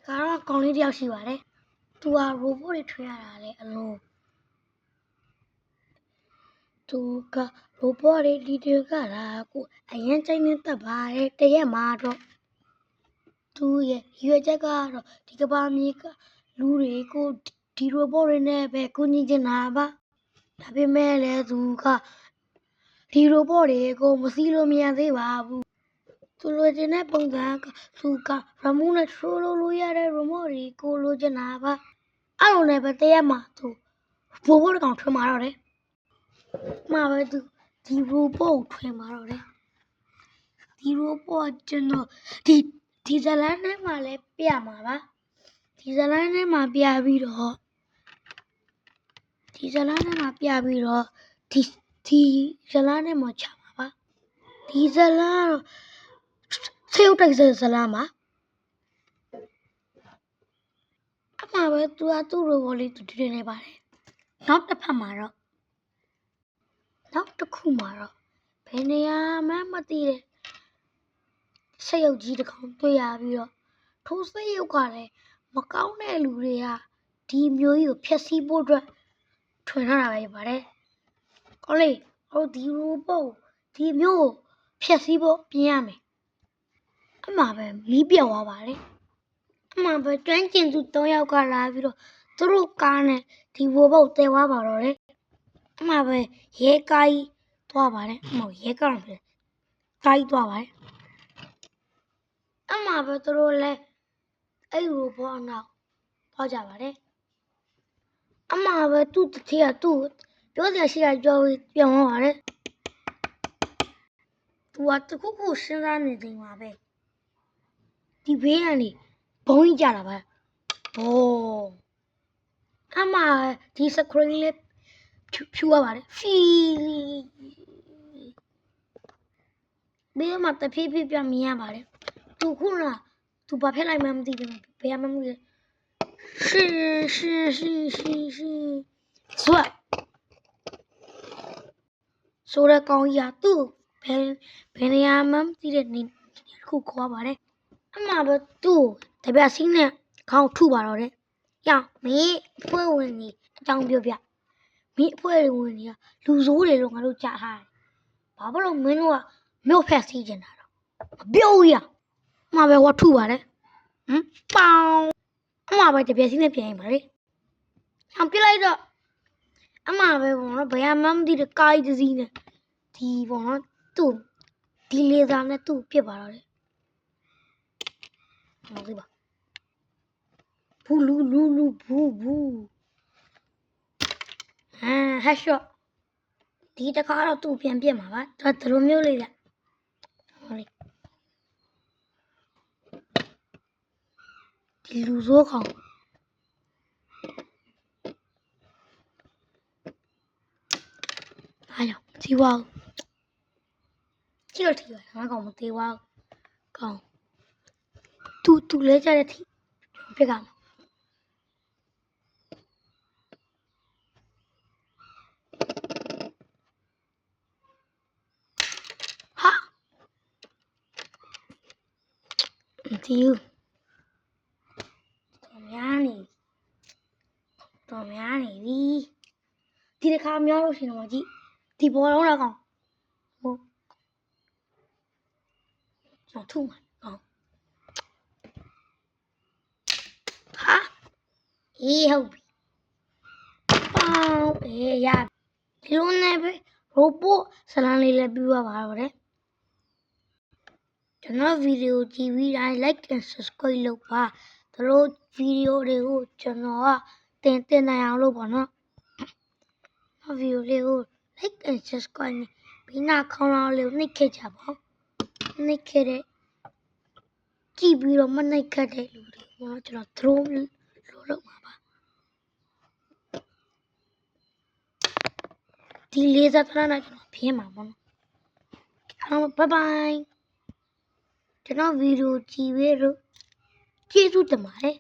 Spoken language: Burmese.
ကတော့ကောင်းလေးတယောက်ရှိပါတယ်သူက robot တွေထွင်ရတာလေအလုံးသူက robot တွေဒီတွေကလာကိုအရင်ချိန်နဲ့တက်ပါတယ်တရက်မှာတော့သူရဲ့ရွေချက်ကတော့ဒီကဘာမြေကလူတွေကိုဒီ robot တွေနဲ့ပဲကူညီချင်တာပါဒါပေမဲ့လည်းသူကဒီ robot တွေကိုမစီးလို့မရသေးပါဘူးသူလိုချင်တဲ့ပုံစံကသူက remote နဲ့ throw လို့ရတဲ့ remote တွေကိုလိုချင်တာပါအဲ့လိုနဲ့ပဲတရက်မှာသူ robot တစ်ကောင်ထွင်มาတော့တယ်မှာပဲသူဒီ robot ကိုထွင်มาတော့တယ်ဒီ robot ကျွန်တော်ဒီဇလန်းထဲမှာလည်းပြမှာပါဒီဇလန်းထဲမှာပြပြီးတော့ဒီဇလန်းထဲမှာပြပြီးတော့ဒီဇလန်းထဲမှာချမှာပါဒီဇလန်းကတော့ဆေးရုပ်တိုက်ဇလန်းပါအမှားပဲသူကသူ့ robot လေးသူတင်နေပါတယ်နောက်တစ်ဖက်မှာတော့နောက်တစ်ခုမှာတော့ဘယ်နေရာမှမသိတဲ့ဆေးရုပ်ကြီးတစ်ကောင်တွေ့ရပြီးတော့ထိုးဆေးရုပ်ကလည်းမကောင်းတဲ့လူတွေကဒီမျိုးကြီးကိုဖျက်ဆီးဖို့အတွက်ထွင်ထားတာပဲပါတယ်ကောင်းလေဟိုဒီ robot ဒီမျိုးဖျက်ဆီးဖို့ပြင်ရမယ်အမှားပဲမီးပြောက်သွားပါတယ်အမှားပဲကျွမ်းကျင်သူ3ယောက်ကလာပြီးတော့သူတို့ကားနဲ့ဒီ robot တည်သွားပါတော့တယ်အမှားပဲရဲကားကြီးသွားပါတယ်မဟုတ်ရဲကားပဲကားကြီးသွားပါတယ်အမှားပဲသူတို့လည်းအဲ့ robot နောက်သွားကြပါတယ်အမှားပဲသူ့တစ်ထည့်ကသူ့ပြောစရာရှိတာကြောပြီးပြောင်းသွားပါတယ်သူကတခုခုစဉ်းစားနေတယ်မှာပဲဒီဘေးကနေဘုံကြီးကြတာပါဘောအမှားဒီ screen လေးဖြူရပါတယ်ဖီဘေးမှာတဖြည်းဖြည်းပြန်မြင်ရပါတယ်သူခုနသူဘာဖြစ်လိုက်မှမသိဘူးဘယ်မှမသိရှိဆိုရကောင်းကြီးကသူ့ဘယ်နေရာမှမသိတဲ့နေခုခေါ်ပါတယ်အမှားပဲသူ့တပြက်စီးနဲ့ခေါင်းထုပါတော့တယ်။ကြောင်မင်းအဖွဲ့ဝင်ကြီးအကြောင်းပြောပြမင်းအဖွဲ့ဝင်ကြီးကလူဆိုးတွေလို့ငါတို့ကြားထားတယ်။ဘာလို့မင်းတို့ကမြို့ဖက်စီးကျင်တာတော့မပြောဘူးရ။အမှားပဲဟောထုပါတယ်။ပေါင်အမှားပဲတပြက်စီးနဲ့ပြန်ရင်ပါလေ။အောင်ပြလိုက်တော့အမှားပဲပေါ့နော်ဘယ်မှမသိတဲ့ကားကြီးတစ်စီးနဲ့ဒီပေါ့နော်သူ့ဒီလေသာနဲ့သူ့ပြစ်ပါတော့တယ်။မသိပါဘူးလူဘူးheadshot ဒီတခါတော့သူ့ပြန်ပြစ်မှာပါဒါတို့မျိုးလေးဗျဟောလေဒီလူဆိုးကောင်အားကြောင့်ဒီဝါကြည့်လို့ထီရငါကောင်မသေးဝါကောင်သူလဲကြတဲ့ထီပြစ်ကောင်ဒီတော်များနေပြီဒီတစ်ခါများလို့ရှင်တော့ကြည့်ဒီဘောလုံးတော့ကောင်ဟုတ်ကျွန်တော်ထုမှာကောင်ဟာအေးဟုတ်ပြီပေါင်းရဒီလိုနဲ့ပဲ robot ဇလန်းလေးလည်းပြီးသွားပါတော့တယ်ကျွန်တော်ဗီဒီယိုကြည့်ပြီးတိုင်း like and subscribe လုပ်ပါတို့ဗီဒီယိုတွေကိုကျွန်တော်ကတင်နိုင်အောင်လုပ်ပါနော်ဗီဒီယိုလေးကို like and subscribe နဲ့ပြီးနာခေါင်းလောင်းလေးကိုနှိပ်ခဲ့ကြပါနှိပ်ခဲ့တဲ့ကြည့်ပြီးတော့မနှိပ်ခဲ့တဲ့လူတွေကိုကျွန်တော် throw လို့လုပ်မှာပါဒီလေးစားသနာနဲ့ကျွန်တော်ပြင်းမှာပေါ့နော်အားလုံး bye byeကျွန်တော်ဗီဒီယိုကြည့်ပြီးတော့ကျေးဇူးတင်ပါတယ်